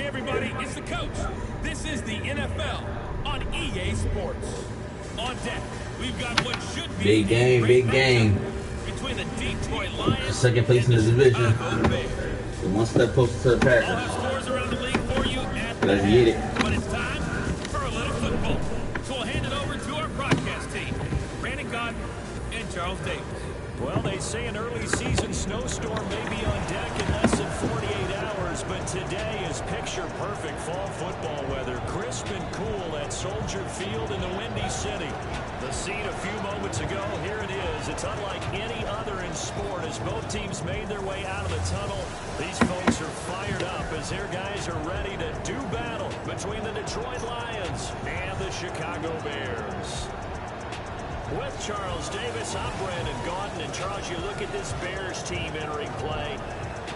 everybody, it's the coach. This is the NFL on EA Sports. On deck, we've got what should be big game. Between the Detroit Lions second place in the division. One step closer to the Packers. I'll have scores around the league for you at Let's get it. But it's time for a little football. So we'll hand it over to our broadcast team, Brandon Gott and Charles Davis. Well, they say an early season snowstorm may be on deck in less than 48 hours, but today is picture-perfect fall football weather. Crisp and cool at Soldier Field in the Windy City. The scene a few moments ago, here it is. It's unlike any other in sport as both teams made their way out of the tunnel. These folks are fired up as their guys are ready to do battle between the Detroit Lions and the Chicago Bears. With Charles Davis, I'm Brandon Gaudin. And Charles, you look at this Bears team entering play.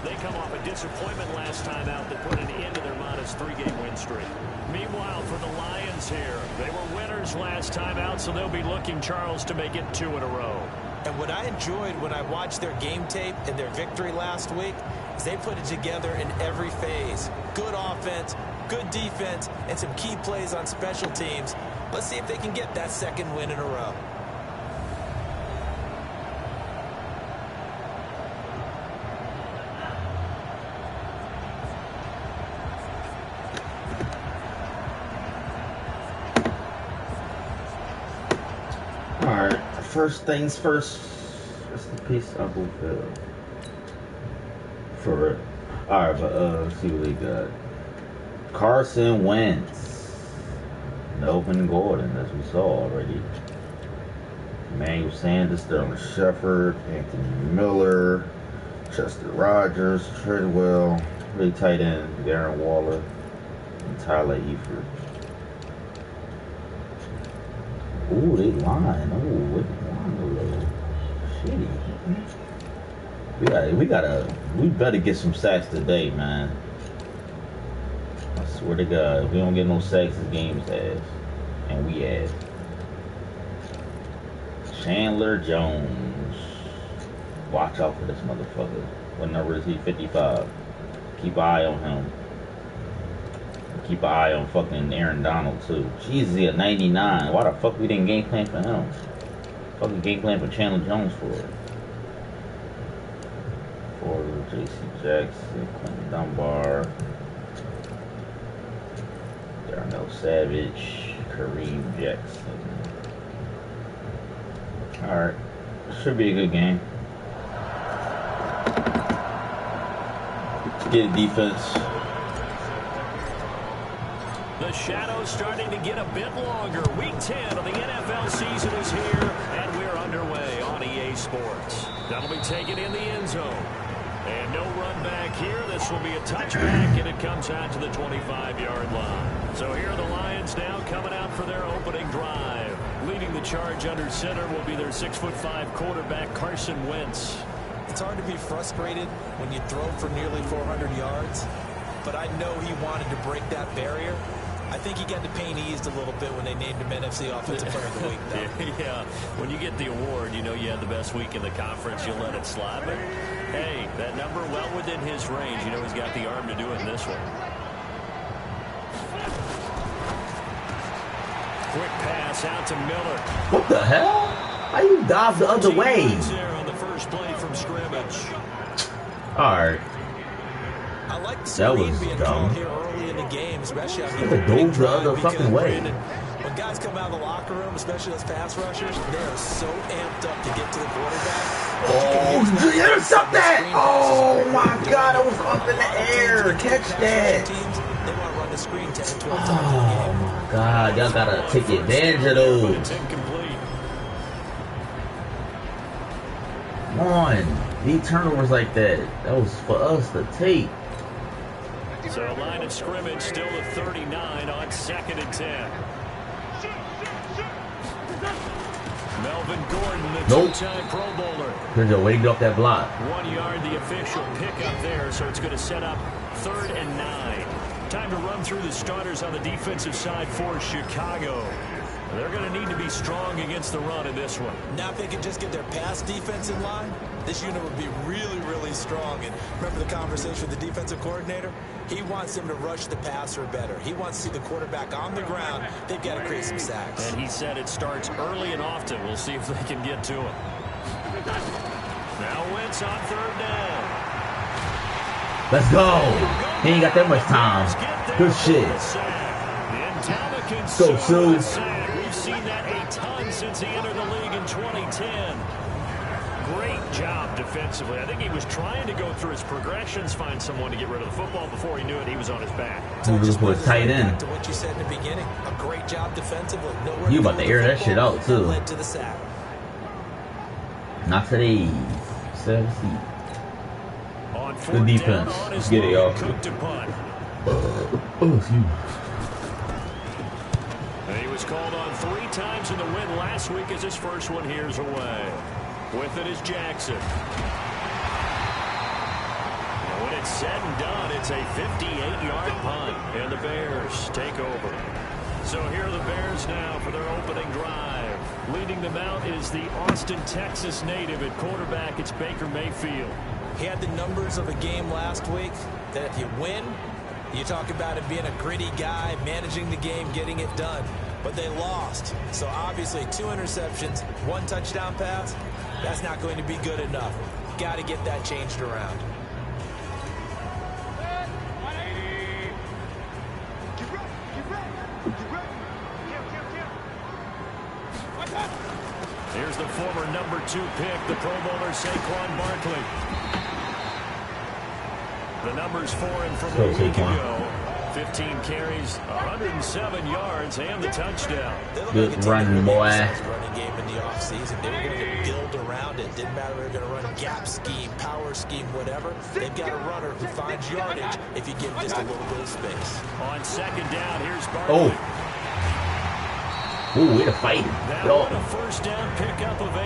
They come off a disappointment last time out that put an end to their -3 game win streak. Meanwhile, for the Lions here, they were winners last time out, so they'll be looking, Charles, to make it 2 in a row. And what I enjoyed when I watched their game tape and their victory last week is they put it together in every phase. Good offense, good defense, and some key plays on special teams. Let's see if they can get that 2nd win in a row. Alright, first things first. Rest in peace, Uncle Phil. For real. Alright, but let's see what they got. Carson Wentz. Melvin Gordon, as we saw already. Emmanuel Sanders, Sterling Shepard, Anthony Miller, Chester Rogers, Treadwell, really tight end, Darren Waller, and Tyler Eifert. Ooh, they lying. Oh, they lying a little shitty. We better get some sacks today, man. I swear to God, if we don't get no sacks, this game's ass. And we ass. Chandler Jones. Watch out for this motherfucker. What number is he? 55. Keep an eye on him. Keep an eye on fucking Aaron Donald too. Jesus, he a 99. Why the fuck we didn't game plan for him? Fucking game plan for Chandler Jones for it. For J.C. Jackson, Quentin Dunbar, Darnell Savage, Kareem Jackson. Alright. Should be a good game. Get a defense. The shadow's starting to get a bit longer. Week 10 of the NFL season is here, and we're underway on EA Sports. That'll be taken in the end zone. And no run back here. This will be a touchback, and it comes out to the 25-yard line. So here are the Lions now coming out for their opening drive. Leading the charge under center will be their 6'5" quarterback, Carson Wentz. It's hard to be frustrated when you throw for nearly 400 yards, but I know he wanted to break that barrier. I think he got the pain eased a little bit when they named him NFC Offensive Player of the Week, though. Yeah, when you get the award, you know you had the best week in the conference, you'll let it slide. But, hey, that number well within his range. You know he's got the arm to do it in this one. Quick pass out to Miller. What the hell? How you dive the other way? There on the first play from scrimmage. Alright. I like the That was screen being dumb. called here early in the game, especially after They dove the other fucking way. When guys come out of the locker room, especially those pass rushers, they are so amped up to get to the quarterback. Oh, intercept that! Oh my God, I was up in the air. Catch that! Teams, they want to run the screen 10 to 12 times Oh in the game. my God, y'all gotta take advantage of those. It's incomplete. Come on, these turnovers like that. That was for us to take. So a line of scrimmage still at 39 on 2nd and 10. Melvin Gordon, the two-time Pro Bowler. There's a way to get off that block. 1 yard, the official pickup there, so it's going to set up 3rd and 9. Time to run through the starters on the defensive side for Chicago. They're going to need to be strong against the run in this one. Now if they can just get their pass defense in line, this unit would be really, really strong. And remember the conversation with the defensive coordinator? He wants them to rush the passer better. He wants to see the quarterback on the ground. They've got to create some sacks. And he said it starts early and often. We'll see if they can get to him. Now Wentz on third down. Let's go. He ain't got that much time. Good shit. Go, Sue. We've seen that a ton since he entered the league in 2010. Great job defensively. I think he was trying to go through his progressions, find someone to get rid of the football. Before he knew it, he was on his back. He was looking for a tight end. To what you said in the beginning, a great job defensively. You about to air that shit out too. Led to the sack. Not today. 7 On good defense. Let's get it, y'all. Oh, excuse me. He was called on 3 times in the win last week as his first one here's away. With it is Jackson. And when it's said and done, it's a 58-yard punt. And the Bears take over. So here are the Bears now for their opening drive. Leading them out is the Austin, Texas native at quarterback. It's Baker Mayfield. He had the numbers of a game last week that if you win, you talk about him being a gritty guy, managing the game, getting it done. But they lost. So obviously 2 interceptions, 1 touchdown pass, that's not going to be good enough. Got to get that changed around. Here's the former number 2 pick, the Pro Bowler Saquon Barkley. The numbers for him from a week ago. 15 carries, 107 yards, and the touchdown. Good running, boy. Running game in the offseason. They were going to build around it. Didn't matter if they were going to run gap scheme, power scheme, whatever. They've got a runner who finds yardage if you give just a little bit of space. On second down, here's Barkley. Oh. Ooh, way to fight. That one a first down pickup of 8.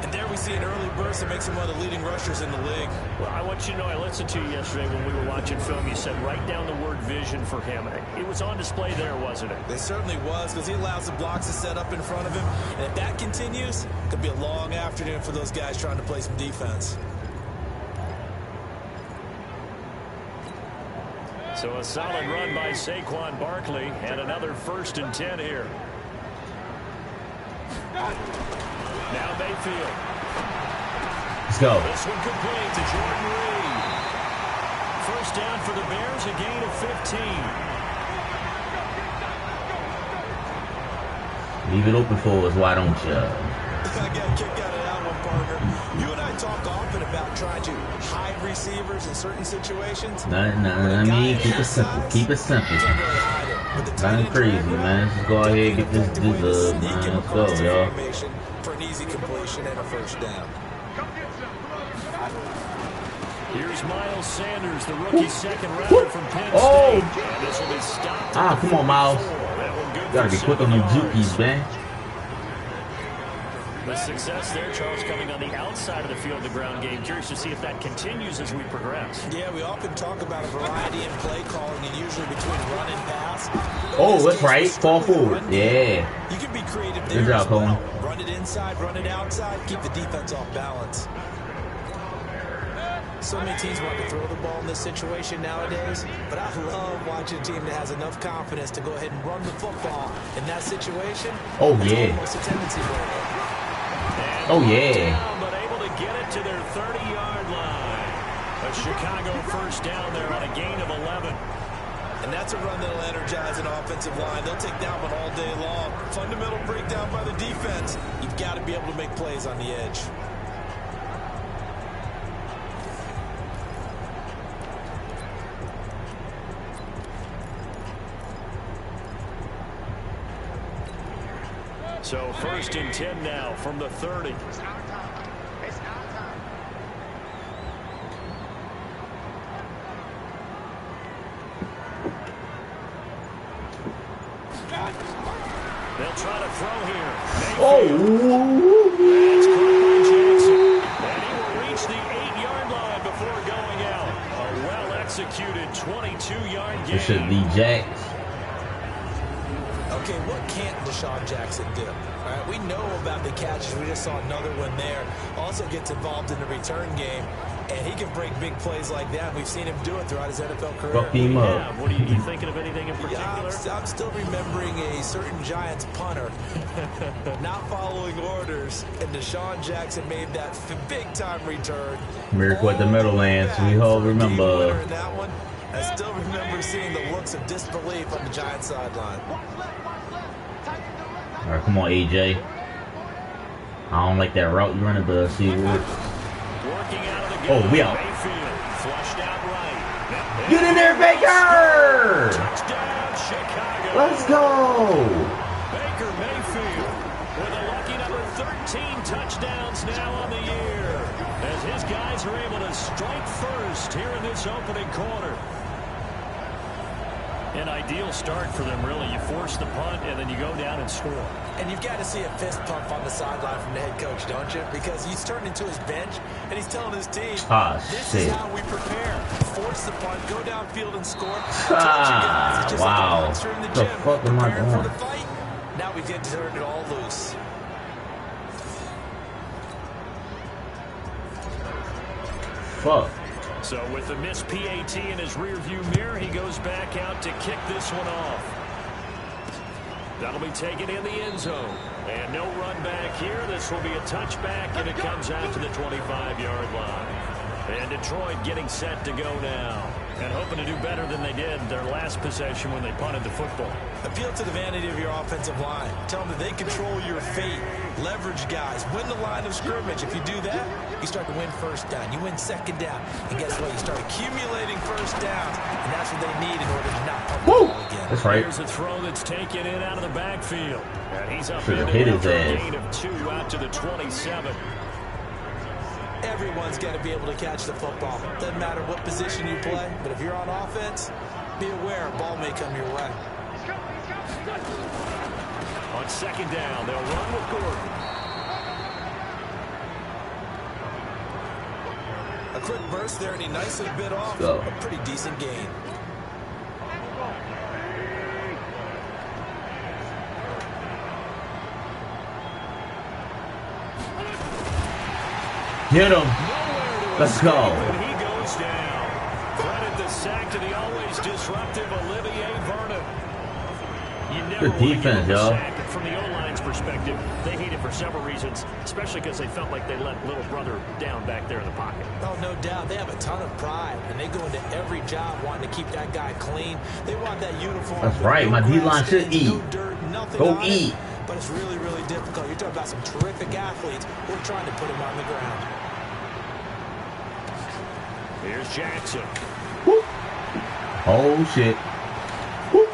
And there we see an early burst that makes him one of the leading rushers in the league. Well, I want you to know, I listened to you yesterday when we were watching film. You said write down the word vision for him. It was on display there, wasn't it? It certainly was, because he allows the blocks to set up in front of him. And if that continues, it could be a long afternoon for those guys trying to play some defense. So a solid run by Saquon Barkley, and another 1st and 10 here. Now Mayfield. Let's go. This one complete to Jordan Reed. First down for the Bears, a gain of 15. Leave it open for us, why don't you? I got a kick out of that one, partner. You and I talk often about trying to hide receivers in certain situations. I mean, keep it simple. Keep it simple. Nothing crazy, man. Let's just go ahead and get this man. Let's go, y'all. For an easy completion and a first down. Here's Miles Sanders, the rookie second rounder from Penn State. And this will be stopped. Come on, Miles. Gotta be quick on them jukies, man. The success there, Charles, coming on the outside of the field, the ground game. Curious to see if that continues as we progress. Yeah, we often talk about a variety in play calling, and usually between run and pass. Oh, that's right. Fall forward. Yeah. You can be creative there. Good job, Coleman. Run it inside, run it outside, keep the defense off balance. So many teams want to throw the ball in this situation nowadays, but I love watching a team that has enough confidence to go ahead and run the football in that situation. Oh, yeah. Almost a tendency Oh, yeah. But able to get it to their 30-yard line. A Chicago first down there on a gain of 11. And that's a run that'll energize an offensive line. They'll take that one all day long. Fundamental breakdown by the defense. You've got to be able to make plays on the edge. So 1st and 10 now from the 30. It's our time. It's our time. They'll try to throw here. Oh. That's caught by Jackson. And he will reach the 8-yard line before going out. A well-executed 22-yard gain. This should be Jax. Okay, what can't Deshaun Jackson do? All right, we know about the catches. We just saw another one there. Also gets involved in the return game, and he can break big plays like that. We've seen him do it throughout his NFL career. Fuck him up. Yeah, what are you thinking of anything in particular? Yeah, I'm still remembering a certain Giants punter not following orders, and Deshaun Jackson made that big-time return. Miracle at the Meadowlands. We all remember. In that one, I still remember seeing the looks of disbelief on the Giants sideline. All right, come on, AJ. I don't like that route you running, but see what. Working out of the Oh, we out. Mayfield flushed out right. Get in there, Baker! Touchdown, Chicago. Let's go! Baker Mayfield with a lucky number 13 touchdowns now on the year, as his guys are able to strike first here in this opening quarter. An ideal start for them, really. You force the punt, and then you go down and score. And you've got to see a fist pump on the sideline from the head coach, don't you? Because he's turned into his bench, and he's telling his team, this is how we prepare. Force the punt, go downfield and score. Wow. Like the fuck am I doing? For the fight. Now we get to turn it all loose. Fuck. So with the missed PAT in his rearview mirror, he goes back out to kick this one off. That'll be taken in the end zone. And no run back here. This will be a touchback, and it comes out to the 25-yard line. And Detroit getting set to go now, and hoping to do better than they did their last possession when they punted the football. Appeal to the vanity of your offensive line. Tell them that they control your fate. Leverage guys. Win the line of scrimmage. If you do that, you start to win first down. You win second down. And guess what? You start accumulating first downs. And that's what they need in order to not pump the ball again. That's right. Here's a throw that's taken in out of the backfield. And he's up in hit his after a ass. gain of 2 out to the 27. Everyone's got to be able to catch the football. Doesn't matter what position you play, but if you're on offense, be aware a ball may come your way. On second down, they'll run with Gordon. A quick burst there, and he nicely bit off Go. a pretty decent gain. Hit him. Let's go. And he goes down. Credit the sack to the always disruptive Olivier Vernon. You never Good defense, want to y'all. sack. From the O-line's perspective, they hate it for several reasons, especially because they felt like they let little brother down back there in the pocket. Oh, no doubt. They have a ton of pride, and they go into every job wanting to keep that guy clean. They want that uniform. That's right. My D-line should eat. No dirt, nothing Go on eat. It, but it's really, really difficult. You're talking about some terrific athletes. We're trying to put him on the ground. Here's Jackson. Whoop. Oh, shit. Whoop.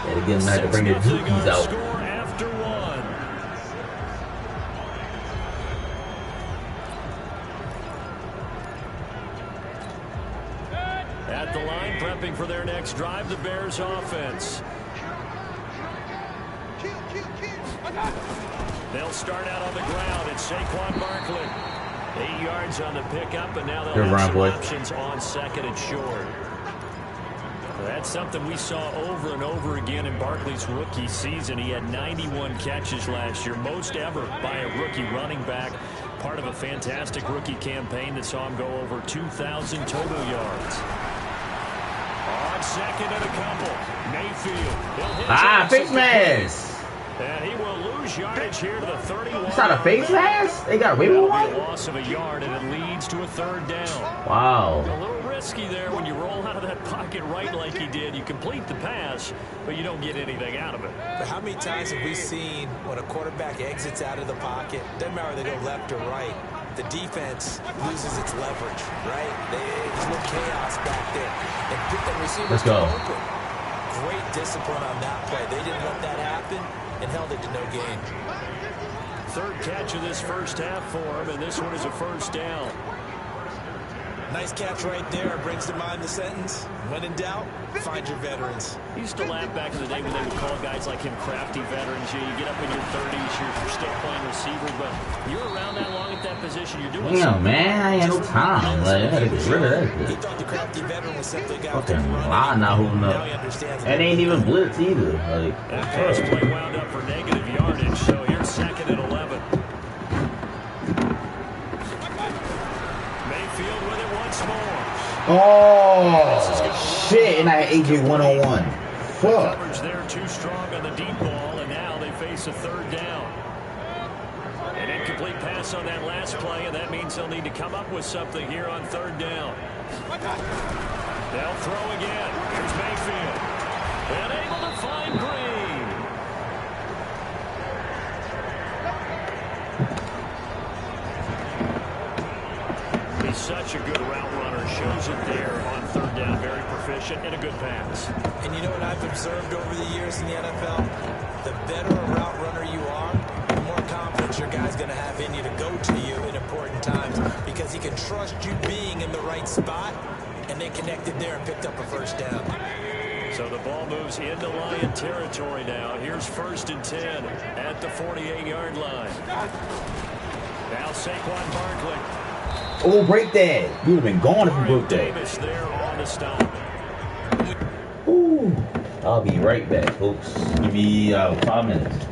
And again, I had to bring the Dookies out. Score after one. At the line, prepping for their next drive, the Bears offense. They'll start out on the ground. It's Saquon Barkley. 8 yards on the pickup, and now they'll Good have run, some boy. options on second and short. That's something we saw over and over again in Barkley's rookie season. He had 91 catches last year, most ever by a rookie running back. Part of a fantastic rookie campaign that saw him go over 2,000 total yards. On second and a couple, Mayfield. He'll hit Face mask. And he will lose yardage here to the 31. It's not a face mask? They got away with That'll one? be a loss of a yard, and it leads to a third down. Wow. A little risky there when you roll out of that pocket right like he did. You complete the pass, but you don't get anything out of it. But how many times have we seen when a quarterback exits out of the pocket, doesn't matter whether they go left or right, the defense loses its leverage, right? There's a little chaos back there. And receivers Let's go. open. Great discipline on that play. They didn't let that happen and held it to no gain. Third catch of this first half for him, and this one is a first down. Nice catch right there. Brings to mind the sentence, when in doubt, find your veterans. Used to laugh back in the day when they would call guys like him crafty veterans. You get up in your 30s, you're still playing receiver, but you're around that long at that position. You're doing Damn, man, I ain't had no time. Like, I gotta get rid of that He shit. thought the crafty veteran was simply a guy who Fucking could run. line not holding Now up. he understands And they ain't even blitz either. Like, that pass play wound up for negative yardage, so here's 2nd and 11. Mayfield with it once more. oh, shit. And I had AJ one-on-one. Fuck. Coverage there too strong on the deep ball, and now they face a 3rd down. An incomplete pass on that last play, and that means they'll need to come up with something here on 3rd down. They'll throw again. Here's Mayfield. And able to find Green. He's such a good route runner. Shows it there on 3rd down. Very proficient and a good pass. And you know what I've observed over the years in the NFL? The better a route runner you are, the more confidence your guy's going to have in you to go to you in important times because he can trust you being in the right spot, and they connected there and picked up a 1st down. So the ball moves into Lion territory now. Here's 1st and 10 at the 48-yard line. Now Saquon Barkley. Oh, break that. You would have been gone if you broke that. Davis there on the stop. Ooh. I'll be right back, folks. Give me 5 minutes.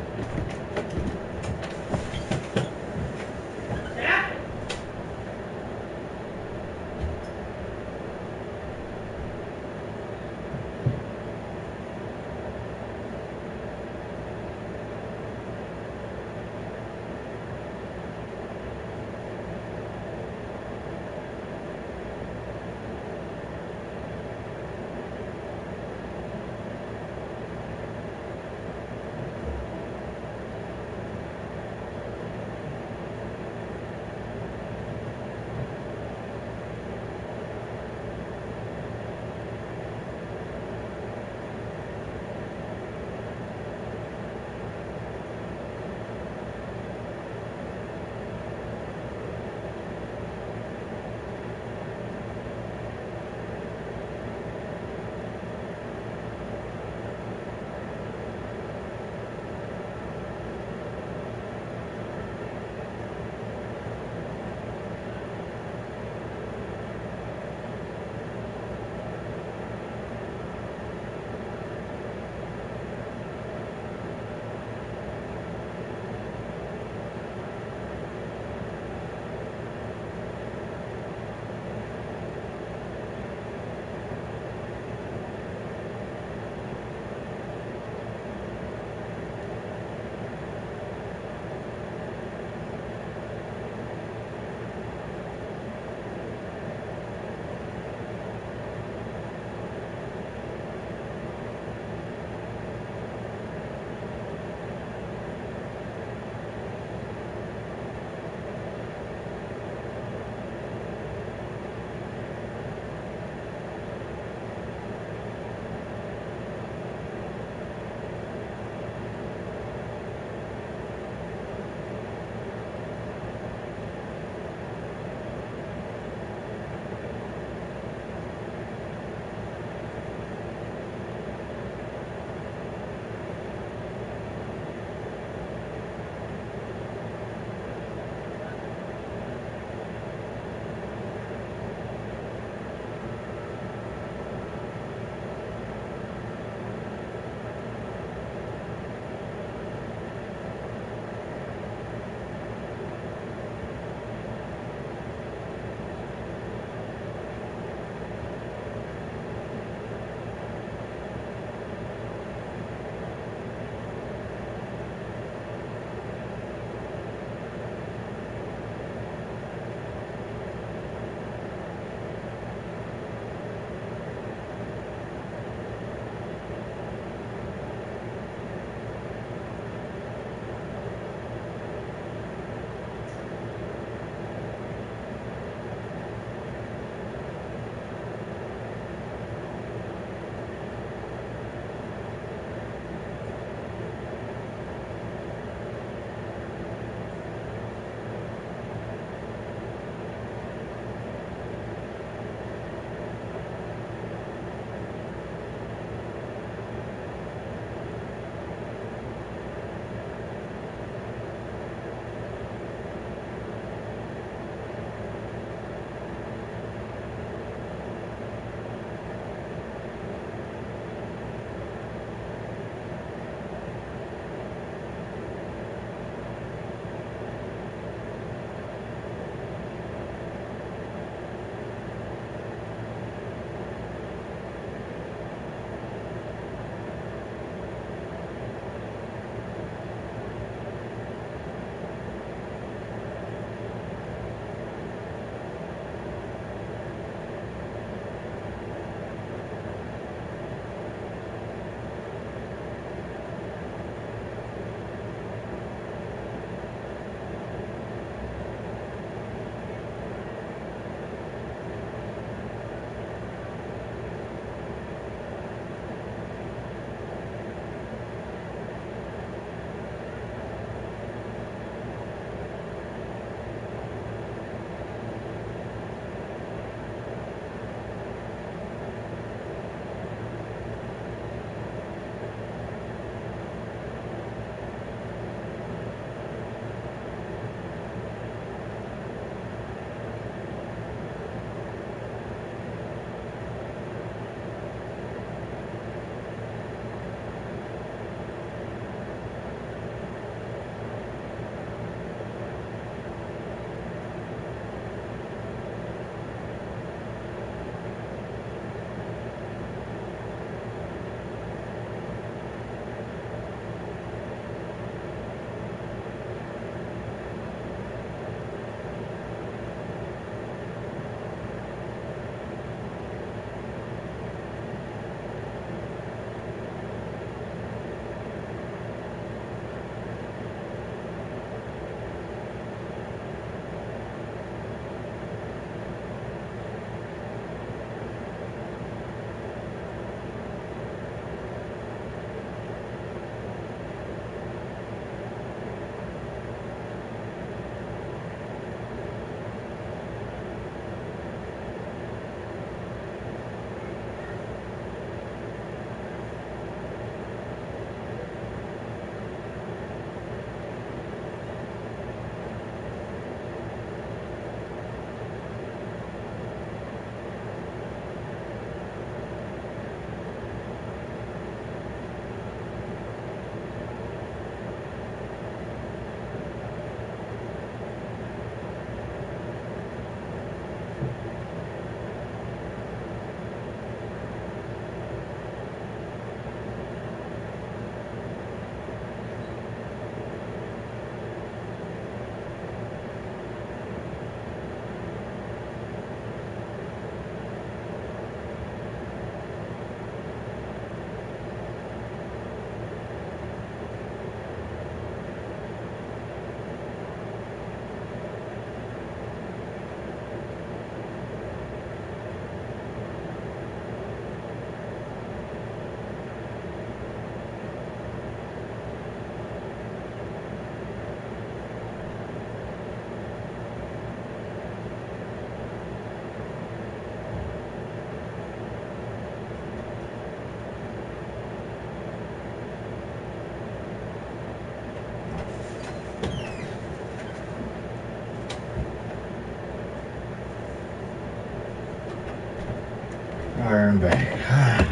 running back.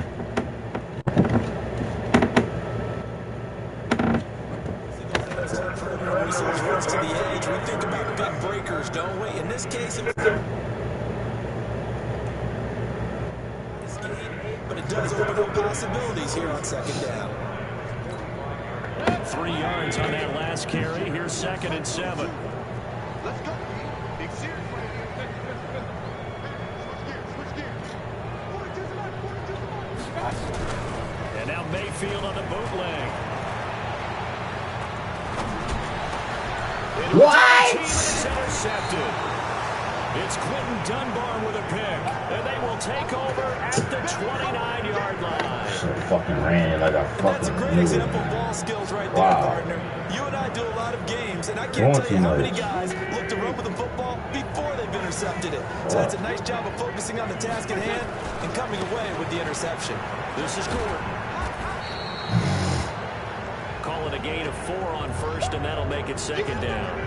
When we see those runs to the edge, we think about big breakers, don't we? In this case, but it does open up possibilities here on second down. 3 yards on that last carry. Here's 2nd and 7. Let's go. Big series. Switch gears. And now Mayfield on the bootleg. What? It's intercepted. It's Quentin Dunbar with a pick. And they will take over at the 29-yard line. Shit fucking ran like a fucking That's a great nigga. example of ball skills right there, Wow. partner. You and I do a lot of games, and I can't tell you how many guys look to run with the football before they've intercepted it. So that's a nice job of focusing on the task at hand and coming away with the interception. This is Gordon. Call it a gain of 4 on first, and that'll make it 2nd down.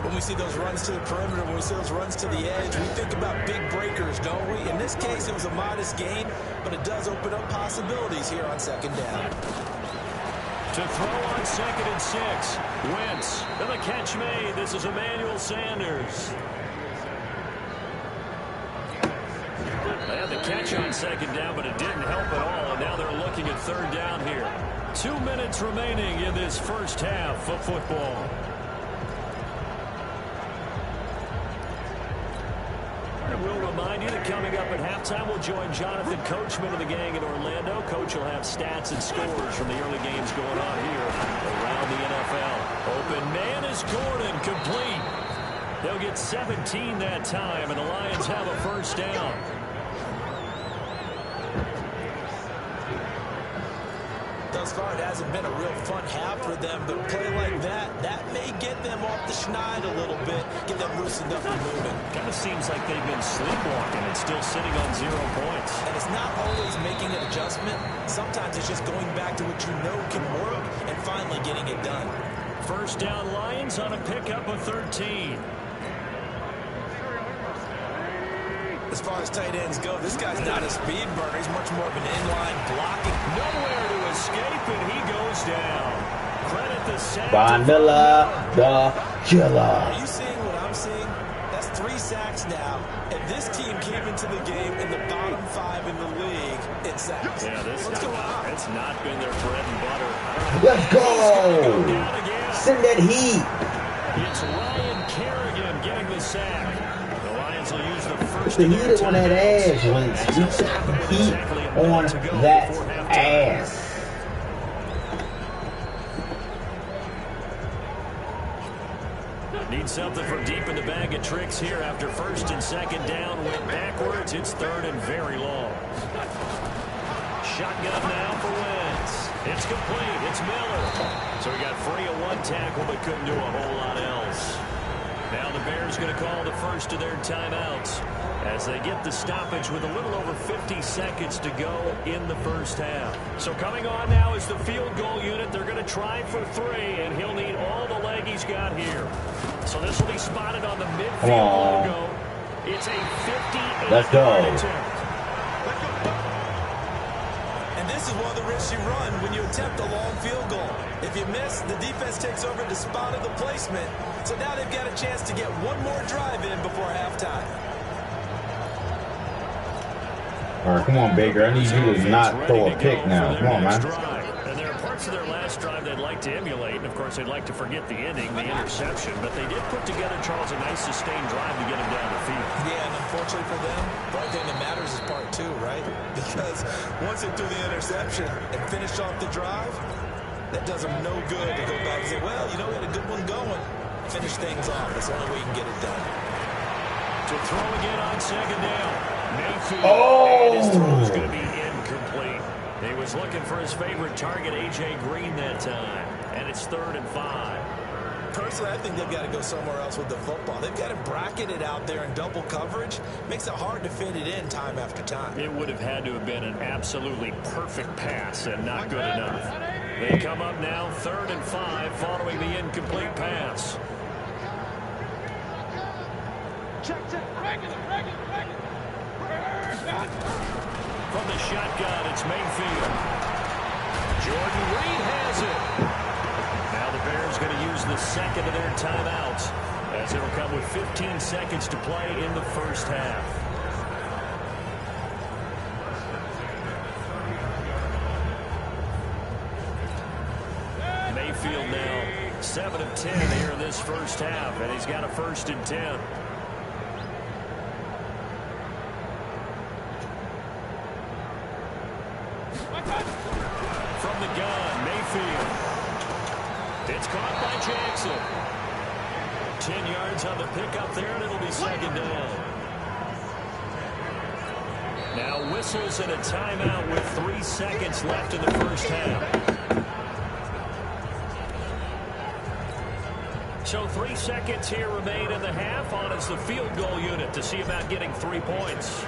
When we see those runs to the perimeter, when we see those runs to the edge, we think about big breakers, don't we? In this case, it was a modest gain, but it does open up possibilities here on 2nd down. To throw on 2nd and 6. Wentz. And the catch made. This is Emmanuel Sanders. They had the catch on 2nd down, but it didn't help at all. And now they're looking at 3rd down here. 2 minutes remaining in this first half of football. We'll remind you that coming up at halftime, we'll join Jonathan Coachman and the gang in Orlando. Coach will have stats and scores from the early games going on here around the NFL. Open man is Gordon, complete. They'll get 17 that time, and the Lions have a 1st down. Thus far, it hasn't been a real fun half for them, but a play like that may get them off the schneid a little bit, get them loosened up and moving. Kind of seems like they've been sleepwalking and still sitting on 0 points. And it's not always making an adjustment. Sometimes it's just going back to what you know can work and finally getting it done. 1st down Lions on a pickup of 13. As far as tight ends go, this guy's not a speed burner. He's much more of an inline blocking. Nowhere to escape, and he goes down. Credit the sack. Vanilla the Killer. Are you seeing what I'm seeing? That's 3 sacks now. And this team came into the game in the bottom 5 in the league in sacks. Yeah, What's going on? it's not been their bread and butter. Let's go. Down again. Send that heat. It's Ryan Kerrigan getting the sack. The Lions will use the first The of their heat on that ass, Wentz. Heat on that ass. Need something from deep in the bag of tricks here after 1st and 2nd down. Went backwards. It's 3rd and very long. Shotgun now for Wentz. It's complete. It's Miller. So he got free of 1 tackle but couldn't do a whole lot else. Now the Bears going to call the first of their timeouts as they get the stoppage with a little over 50 seconds to go in the 1st half. So coming on now is the field goal unit. They're going to try for 3, and he'll need all the leg he's got here. So this will be spotted on the midfield logo. It's a 58-yard attempt. And this is one of the risks you run when you attempt a long field goal. If you miss, the defense takes over the spot of the placement. So now they've got a chance to get one more drive in before halftime. All right, come on, Baker. I need you to not throw a pick now. Come on, man. And there are parts of their last drive they'd like to emulate. And, of course, they'd like to forget the ending, the interception. But they did put together, Charles, a nice sustained drive to get him down the field. Yeah, and unfortunately for them, the only thing that matters is part 2, right? Because once they threw the interception and finished off the drive, that does them no good to go back and say, well, you know, we had a good one going. Finish things off. That's the only way you can get it done. To throw again on 2nd down. Mayfield. Oh! And his throw is going to be incomplete. He was looking for his favorite target, A.J. Green, that time. And it's 3rd and 5. Personally, I think they've got to go somewhere else with the football. They've got to bracket it out there in double coverage. Makes it hard to fit it in time after time. It would have had to have been an absolutely perfect pass and not good enough. They come up now 3rd and 5 following the incomplete pass. Check. Regular. From the shotgun, it's Mayfield. Jordan Reed has it. Now the Bears going to use the second of their timeouts, as it'll come with 15 seconds to play in the first half. Mayfield now 7 of 10 here in this first half, and he's got a 1st and 10. From the gun, Mayfield. It's caught by Jackson. 10 yards on the pickup there, and it'll be 2nd down. Now whistles and a timeout with 3 seconds left in the first half. So 3 seconds here remain in the half. On is the field goal unit to see about getting 3 points.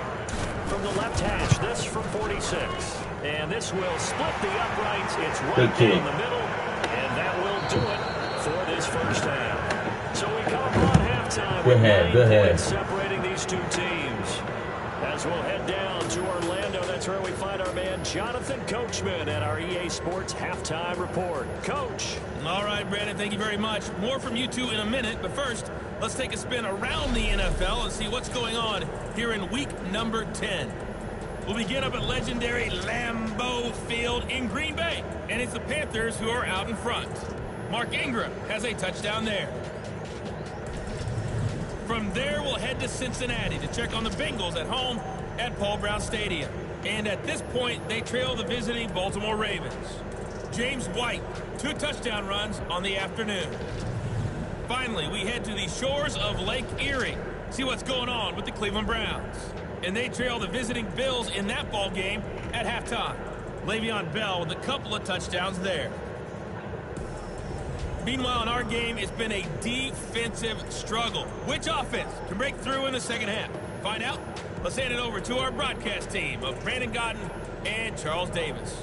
From the left hash, this from 46. And this will split the uprights. It's right down the middle. And that will do it for this first half. So we come upon halftime with 9 points separating these two teams. As we'll head down to Orlando, that's where we find our man Jonathan Coachman at our EA Sports Halftime Report. Coach. All right, Brandon, thank you very much. More from you two in a minute, but first, let's take a spin around the NFL and see what's going on here in week number 10. We'll begin up at legendary Lambeau Field in Green Bay, and it's the Panthers who are out in front. Mark Ingram has a touchdown there. From there, we'll head to Cincinnati to check on the Bengals at home at Paul Brown Stadium. And at this point, they trail the visiting Baltimore Ravens. James White, 2 touchdown runs on the afternoon. Finally, we head to the shores of Lake Erie, see what's going on with the Cleveland Browns. And they trail the visiting Bills in that ball game at halftime. Le'Veon Bell with a couple of touchdowns there. Meanwhile, in our game, it's been a defensive struggle. Which offense can break through in the second half? Find out. Let's hand it over to our broadcast team of Brandon Godden and Charles Davis.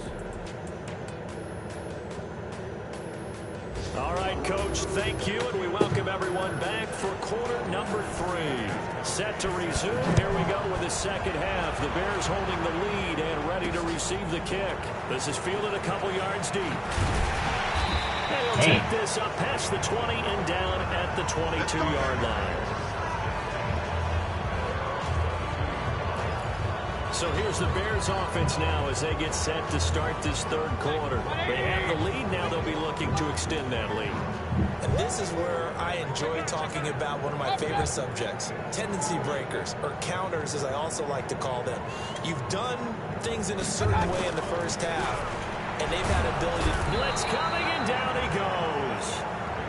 All right, Coach, thank you, and we welcome everyone back for quarter number 3. Set to resume. Here we go with the second half. The Bears holding the lead and ready to receive the kick. This is fielded a couple yards deep. And he'll take this up past the 20 and down at the 22-yard line. So here's the Bears offense now as they get set to start this third quarter. They have the lead. Now they'll be looking to extend that lead. And this is where I enjoy talking about one of my favorite subjects, tendency breakers, or counters as I also like to call them. You've done things in a certain way in the first half, and they've had ability to... Blitz coming, and down he goes.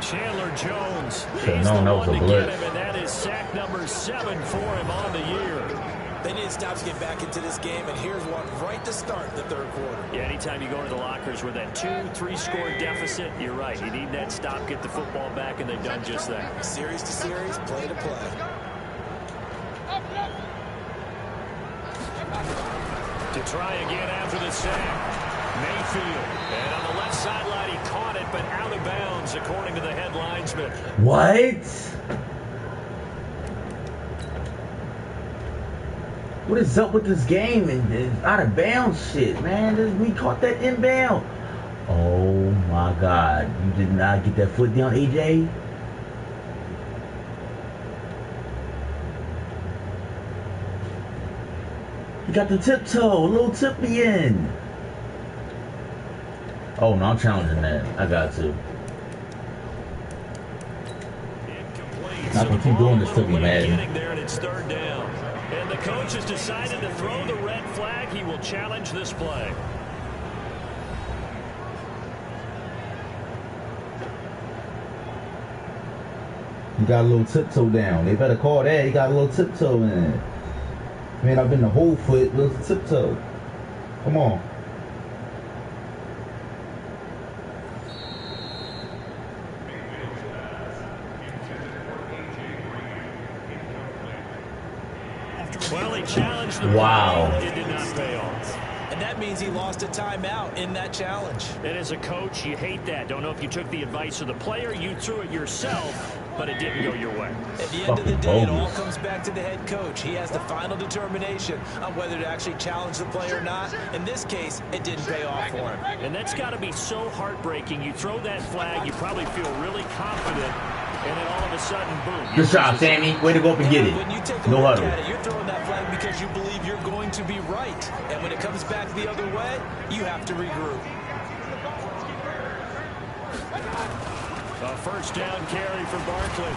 Chandler Jones, Should've he's known the that one was to a get blitz. him, and that is sack number 7 for him on the year. They need to stop to get back into this game, and here's one right to start the third quarter. Yeah, anytime you go to the lockers with that 2-3 score deficit, you're right. You need that stop, get the football back, and they've done just that. Series to series, play to play. To try again after the sack. Mayfield. And on the left sideline, he caught it, but out of bounds, according to the head linesman. What? What is up with this game and out of bounds shit, man? We caught that inbound. Oh my God. You did not get that foot down, AJ? You got the tiptoe, a little tippy in. Oh no, I'm challenging that. I got to. I can keep doing this to me, man. Getting there, and it's third down. And the coach has decided to throw the red flag. He will challenge this play. You got a little tiptoe down. They better call that. You got a little tiptoe in it. Man, I've been the whole foot, little tiptoe. Come on. Well, he challenged the Wow. play. It did not pay off. And that means he lost a timeout in that challenge. And as a coach, you hate that. Don't know if you took the advice of the player, you threw it yourself, but it didn't go your way. At the end of the day, it all bogus. comes back to the head coach. He has the final determination on whether to actually challenge the play or not. In this case, it didn't pay off for him. And that's got to be so heartbreaking. You throw that flag, you probably feel really confident, and then all of a sudden, boom. Good job, Sammy. Way to go up and get it. When you take a No look huddle. at it, you're throwing that flag because you believe you're going to be right. And when it comes back the other way, you have to regroup. A first down carry for Barkley.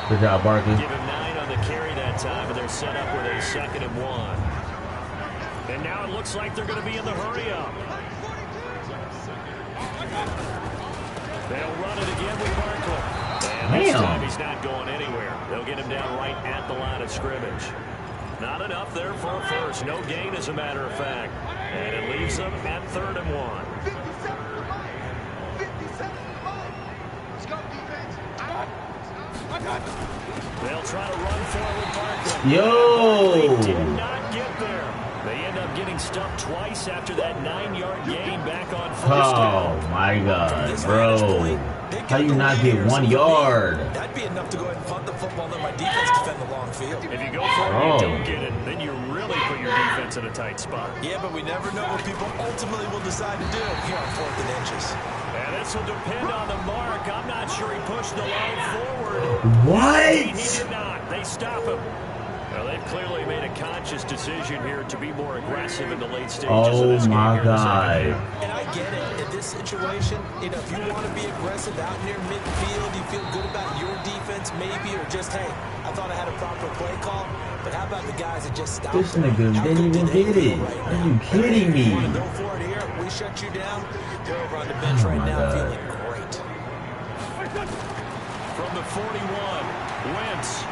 Good job, Barkley. Give him 9 on the carry that time, and they're set up with a 2nd and 1. And now it looks like they're going to be in the hurry-up. They'll run it again with Barkley. And this time he's not going anywhere. They'll get him down right at the line of scrimmage. Not enough there for a first. No gain, as a matter of fact. And it leaves them at 3rd and 1. 57 Let's go, defense. They'll try to run forward Barkley. Yo! They did not get there. They end up getting stuffed twice after that 9-yard gain back on first down. Oh my God, This bro! vantage point, they How got you the not lead get here. 1 So for me, yard? That'd be enough to go ahead and punt the football and let my defense defend the long field. If you go for it and you don't get it, then you really put your defense in a tight spot. Yeah, but we never know what people ultimately will decide to do here on 4th and inches. And this will depend on the mark. I'm not sure he pushed the line forward. What? He did not. They stop him. Well, they've clearly made a conscious decision here to be more aggressive in the late stages of this Oh game my here in the second God! half. And I get it. In this situation, if you want to be aggressive out near midfield, you feel good about your defense maybe, or just, hey, I thought I had a proper play call. But how about the guys that just stopped? This nigga How didn't good even do they get feel it. right Are now? you kidding me? You want to go for it here? We shut you down. You're over on the bench Oh right my now God. feeling great. From the 41, Wentz.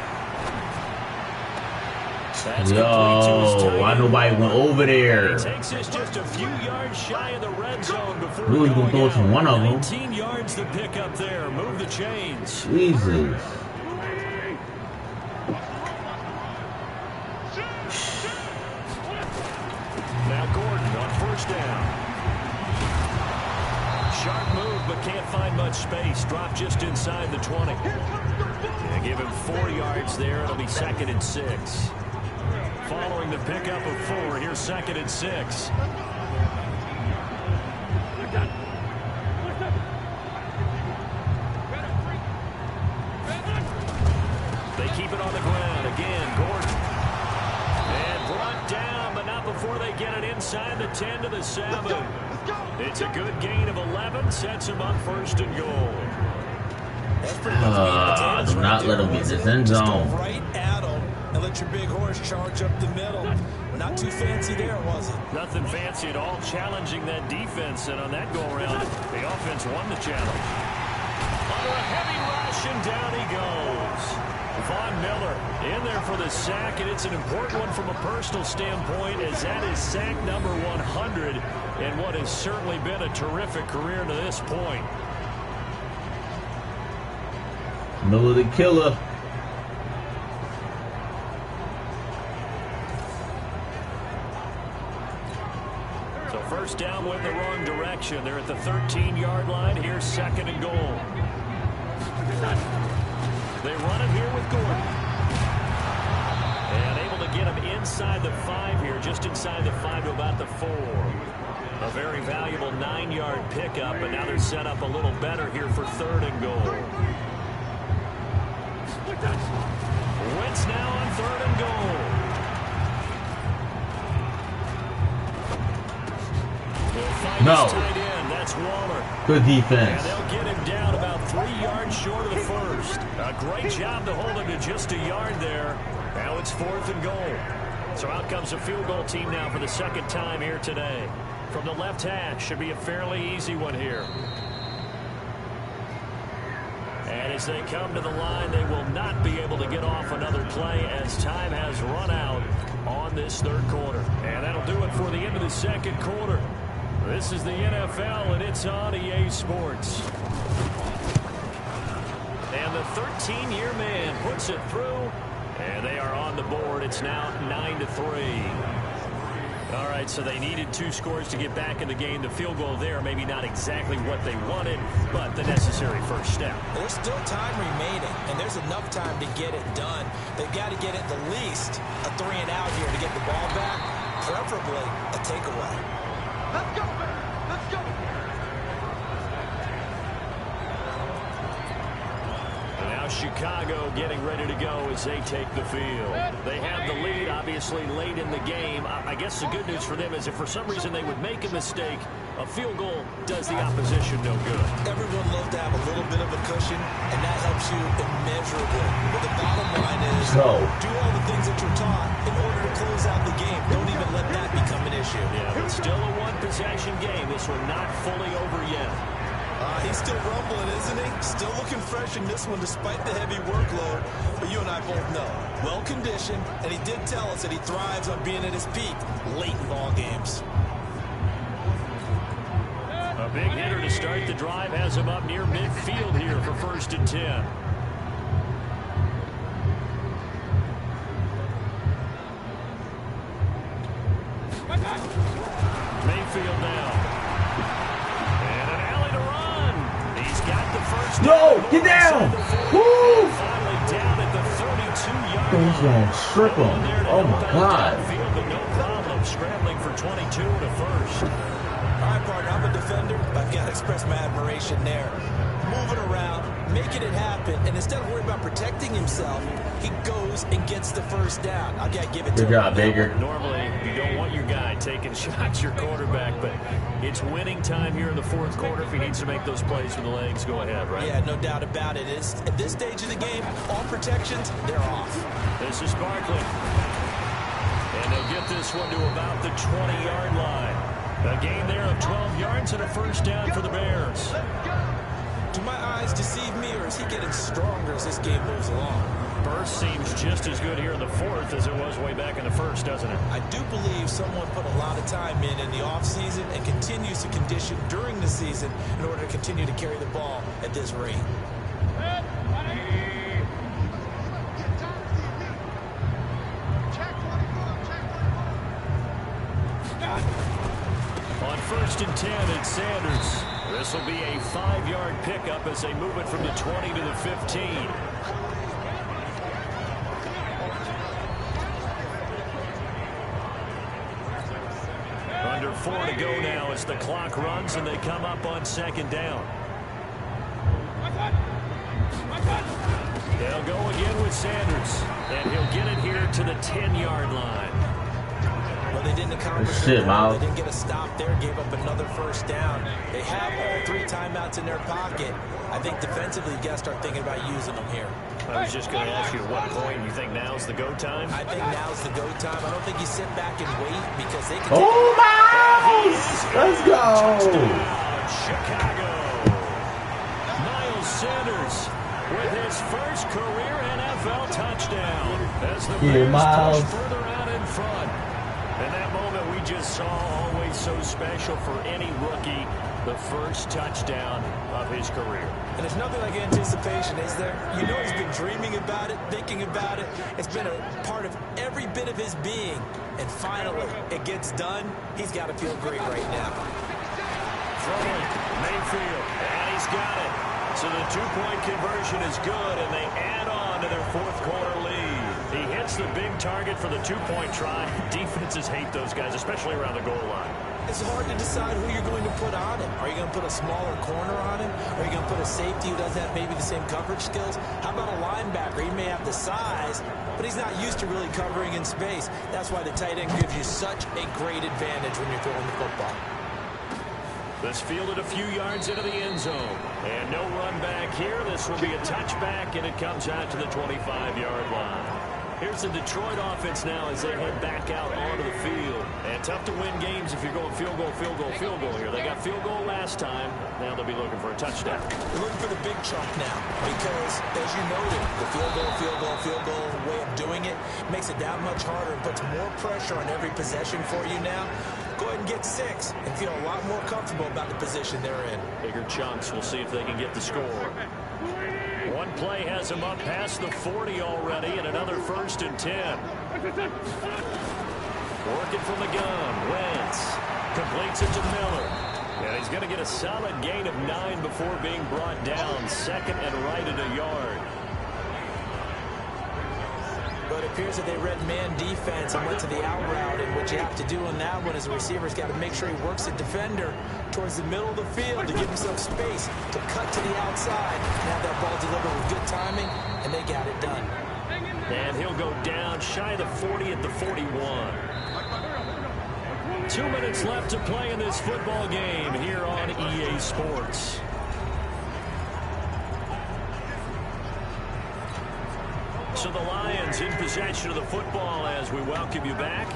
That's Yo, complete to his tight why end. nobody went over there? He takes us just a few yards shy of the red zone before We was gonna going throw it to out. one of them. 19 yards to pick up there. Move the chains. Jesus. Now Gordon on first down. Sharp move, but can't find much space. Drop just inside the 20. They give him 4 yards there. It'll be 2nd and 6. Following the pickup of 4, here's 2nd and 6. They keep it on the ground. Again, Gordon. And brought down, but not before they get it inside the 10 to the 7. It's a good gain of 11. Sets them up 1st and goal. That's pretty much meat and potatoes Do right not there, let him get wasn't this it? end Just zone. go right at him and let your big horse charge up the middle. Not too fancy there, was it? Nothing fancy at all, challenging that defense, and on that go-around, the offense won the challenge. Under a heavy rush, and down he goes. Von Miller in there for the sack, and it's an important one from a personal standpoint, as that is sack number 100 in what has certainly been a terrific career to this point. Miller the killer. So first down went in the wrong direction. They're at the 13-yard line. Here's 2nd and goal. They run it here with Gordon. And able to get him inside the 5 here, just inside the 5 to about the 4. A very valuable 9-yard pickup, but now they're set up a little better here for 3rd and goal. Wentz now on 3rd and goal. No. Tight end. That's Waller. Good defense. And they'll get him down about 3 yards short of the first. A great job to hold him to just a yard there. Now it's 4th and goal. So out comes a field goal team now for the 2nd time here today. From the left hash, should be a fairly easy one here. And as they come to the line, they will not be able to get off another play as time has run out on this 3rd quarter. And that'll do it for the end of the 2nd quarter. This is the NFL, and it's on EA Sports. And the 13-year man puts it through, and they are on the board. It's now 9-3. All right, so they needed 2 scores to get back in the game. The field goal there, maybe not exactly what they wanted, but the necessary first step. There's still time remaining, and there's enough time to get it done. They've got to get at the least a 3-and-out here to get the ball back, preferably a takeaway. Let's go, man. Let's go. And now Chicago getting ready to go as they take the field. They have the lead, obviously, late in the game. I guess the good news for them is if for some reason they would make a mistake, a field goal does the opposition no good. Everyone loves to have a little bit of a cushion, and that helps you immeasurably. But the bottom line is do all the things that you're taught in order to close out the game. Don't even let that become an issue. Yeah, but still a one-possession game. This one not fully over yet. He's still rumbling, isn't he? Still looking fresh in this one despite the heavy workload. But you and I both know, well-conditioned, and he did tell us that he thrives on being at his peak late in ball games. A big hitter to start the drive has him up near midfield here for 1st and 10. Mayfield now. And an alley to run. He's got the first down. No, get down. Woo! Finally down at the 32-yard line. He's going to strip him. Oh, my God. But no problem scrambling for 22 and a first. All right, partner, I'm a defender. I've got to express my admiration there. Moving around, making it happen, and instead of worrying about protecting himself, he goes and gets the first down. I got to give it to him. Good job, Baker. Normally, you don't want your guy taking shots, your quarterback, but it's winning time here in the 4th quarter. If he needs to make those plays with the legs, go ahead, right? Yeah, no doubt about it. At this stage of the game, all protections, they're off. This is Barkley. And they'll get this one to about the 20-yard line. A gain there of 12 yards and a first down for the Bears. Do my eyes deceive me, or is he getting stronger as this game moves along? Burst seems just as good here in the 4th as it was way back in the 1st, doesn't it? I do believe someone put a lot of time in the offseason and continues to condition during the season in order to continue to carry the ball at this rate. On 1st and 10, it's Sanders. This will be a 5-yard pickup as they move it from the 20 to the 15. Under 4 to go now as the clock runs and they come up on 2nd down. They'll go again with Sanders, and he'll get it here to the 10-yard line. Well, they didn't accomplish Shit, Miles. They didn't get a stop there, gave up another first down. They have all 3 timeouts in their pocket. I think defensively, you got to start thinking about using them here. I was just going to ask you at what point you think now's the go time? I think now's the go time. I don't think you sit back and wait because they can Oh, Miles! Let's go! Touchdown, Chicago. Miles Sanders with his first career NFL touchdown as the Bears push further out in front. And that moment we just saw, always so special for any rookie, the first touchdown of his career. And there's nothing like anticipation, is there? You know he's been dreaming about it, thinking about it. It's been a part of every bit of his being. And finally, it gets done. He's got to feel great right now. Throwing Mayfield, and he's got it. So the 2-point conversion is good, and they add on to their 4th quarter lead. He hits the big target for the 2-point try. Defenses hate those guys, especially around the goal line. It's hard to decide who you're going to put on him. Are you going to put a smaller corner on him? Are you going to put a safety who doesn't have maybe the same coverage skills? How about a linebacker? He may have the size, but he's not used to really covering in space. That's why the tight end gives you such a great advantage when you're throwing the football. This fielded a few yards into the end zone. And no run back here. This will be a touchback, and it comes out to the 25-yard line. Here's the Detroit offense now as they head back out onto the field. And tough to win games if you're going field goal, field goal, field goal here. They got field goal last time. Now they'll be looking for a touchdown. They're looking for the big chunk now because, as you noted, the field goal way of doing it makes it that much harder and puts more pressure on every possession for you now. Go ahead and get 6 and feel a lot more comfortable about the position they're in. Bigger chunks. We'll see if they can get the score. One play has them up past the 40 already, and another 1st and 10. Working from the gun. Wentz completes it to Miller. And he's going to get a solid gain of 9 before being brought down. Second and right at a yard. But it appears that they read man defense and went to the out route. And what you have to do on that one is the receiver's got to make sure he works the defender towards the middle of the field to give himself space to cut to the outside and have that ball delivered with good timing, and they got it done. And he'll go down shy of the 40 at the 41. 2 minutes left to play in this football game here on EA Sports. So the Lions in possession of the football as we welcome you back.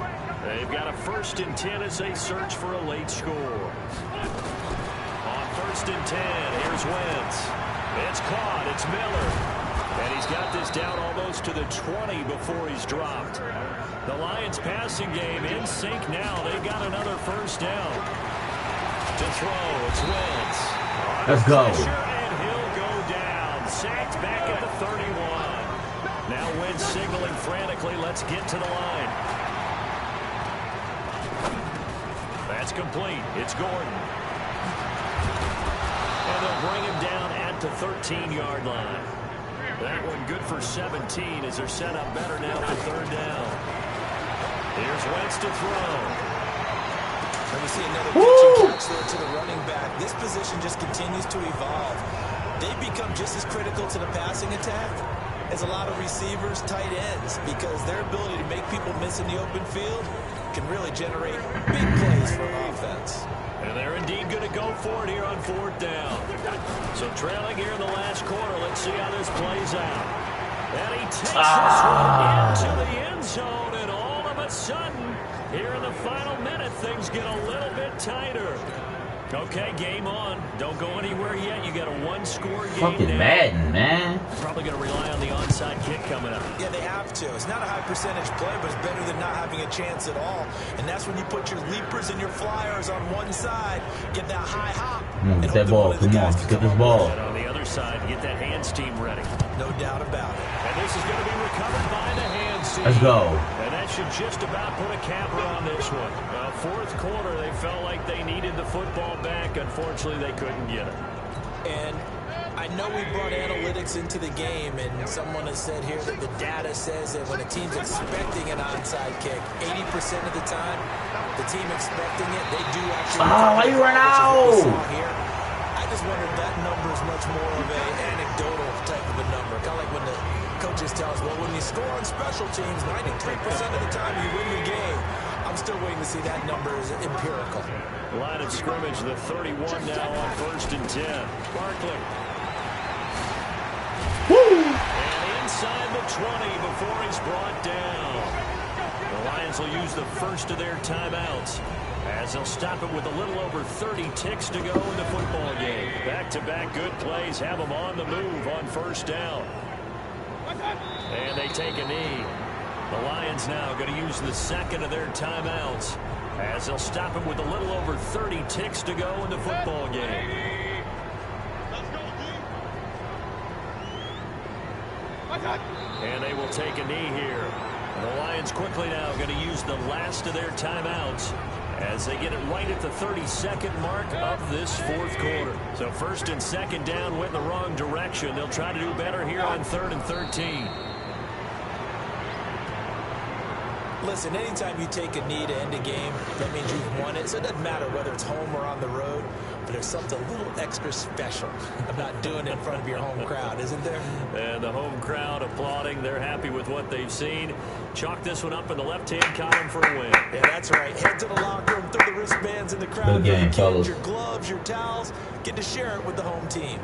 They've got a 1st and 10 as they search for a late score. On 1st and 10, here's Wentz. It's caught. It's Miller. And he's got this down almost to the 20 before he's dropped. The Lions passing game in sync now. They got another 1st down. To throw, it's Wentz. Let's go. And he'll go down. Sacked back at the 31. Now Wentz signaling frantically, let's get to the line. That's complete. It's Gordon. And they'll bring him down at the 13-yard line. That one good for 17 as they're set up better now for 3rd down. Here's Wentz to throw. And we see another pitching catch there to the running back. This position just continues to evolve. They become just as critical to the passing attack as a lot of receivers, tight ends, because their ability to make people miss in the open field can really generate big plays for offense. And they're indeed going to go for it here on 4th down. So trailing here in the last quarter, let's see how this plays out. And he takes this one into the end zone, and all of a sudden, here in the final minute, things get a little bit tighter. Okay, game on. Don't go anywhere yet. You got a 1-score game. Fucking now. Madden, man. Probably going to rely on the onside kick coming up. Yeah, they have to. It's not a high percentage play, but it's better than not having a chance at all. And that's when you put your leapers and your flyers on one side, get that high hop. Get that ball. Come on, let's get this ball. And on the other side, get that hands team ready. No doubt about it. And this is going to be recovered by the hands team. Let's go. And that should just about put a capper on this one. 4th quarter, they felt like they needed the football back. Unfortunately, they couldn't get it. And I know we brought analytics into the game, and someone has said here that the data says that when a team's expecting an onside kick, 80% of the time, the team expecting it, they do actually. Oh, you run out! Here. I just wonder if that number is much more of an anecdotal type of a number. Kind of like when the coaches tell us, well, when you score on special teams, 93% of the time you win the game. I'm still waiting to see that number is empirical. Line of scrimmage, the 31 now on 1st and 10. Barkley. Woo! And inside the 20 before he's brought down. The Lions will use the first of their timeouts as they'll stop it with a little over 30 ticks to go in the football game. Back-to-back good plays have them on the move on 1st down. And they take a knee. The Lions now going to use the second of their timeouts as they'll stop it with a little over 30 ticks to go in the football game. And they will take a knee here. And the Lions quickly now going to use the last of their timeouts as they get it right at the 32nd mark of this 4th quarter. So 1st and 2nd down went in the wrong direction. They'll try to do better here on 3rd and 13. Listen, anytime you take a knee to end a game, that means you've won it. So it doesn't matter whether it's home or on the road, but there's something a little extra special about doing it in front of your home crowd, isn't there? And the home crowd applauding. They're happy with what they've seen. Chalk this one up in the left-hand column for a win. Yeah, that's right. Head to the locker room, throw the wristbands in the crowd. Good game, fellas. Your gloves, your towels. Get to share it with the home team.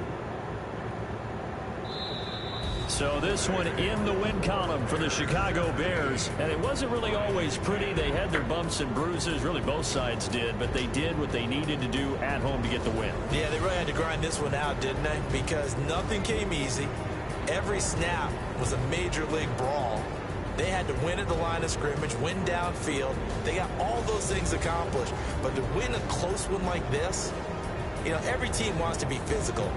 So this one in the win column for the Chicago Bears. And it wasn't really always pretty. They had their bumps and bruises. Really, both sides did. But they did what they needed to do at home to get the win. Yeah, they really had to grind this one out, didn't they? Because nothing came easy. Every snap was a major league brawl. They had to win at the line of scrimmage, win downfield. They got all those things accomplished. But to win a close one like this, you know, every team wants to be physical.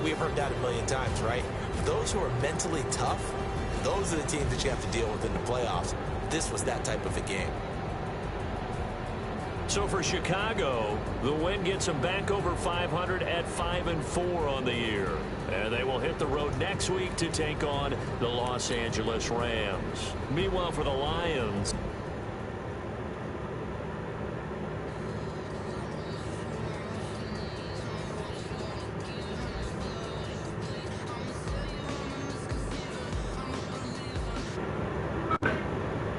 We've heard that a million times, right? Those who are mentally tough, those are the teams that you have to deal with in the playoffs. This was that type of a game. So for Chicago, the win gets them back over 500 at 5-4 on the year. And they will hit the road next week to take on the Los Angeles Rams. Meanwhile, for the Lions,